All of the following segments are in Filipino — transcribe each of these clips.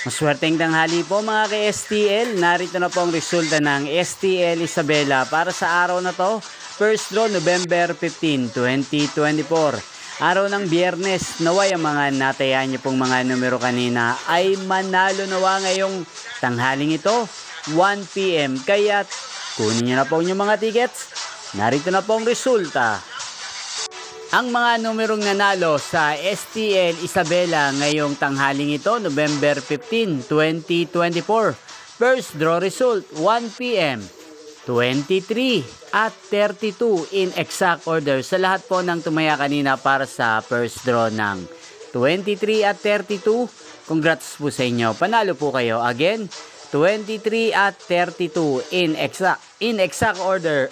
Maswerteng tanghali po mga ka-STL. Narito na po ang resulta ng STL Isabela para sa araw na to. First draw November 15, 2024. Araw ng Biyernes. Naway ang mga natayan niyo pong mga numero kanina ay manalo nawa ngayong tanghaling ito 1 PM. Kaya kunin niyo na po yung mga tickets. Narito na po ang resulta. Ang mga numerong nanalo sa STL Isabela ngayong tanghaling ito, November 15, 2024. First draw result, 1 PM, 23 at 32 in exact order. Sa lahat po ng tumaya kanina para sa first draw ng 23 at 32, congrats po sa inyo. Panalo po kayo. Again, 23 at 32 in exact order.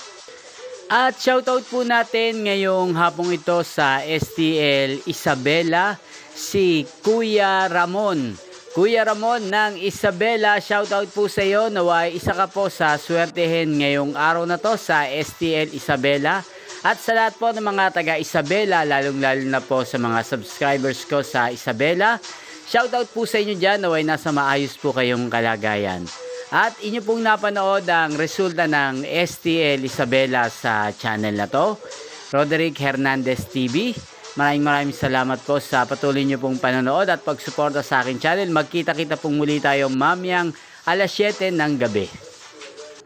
At shoutout po natin ngayong hapong ito sa STL Isabela, si Kuya Ramon. Kuya Ramon ng Isabela, shoutout po sa iyo. Naway isa ka po sa swertehin ngayong araw na to sa STL Isabela. At sa lahat po ng mga taga Isabela, lalong-lalo na po sa mga subscribers ko sa Isabela, shoutout po sa inyo dyan. Naway nasa maayos po kayong kalagayan. At inyo pong napanood ang resulta ng STL Isabela sa channel na to, Roderick Hernandez TV. Maraming salamat po sa patuloy nyo pong panonood at pagsuporta sa akin channel. Magkita-kita pong muli tayo mamayang alas 7 ng gabi.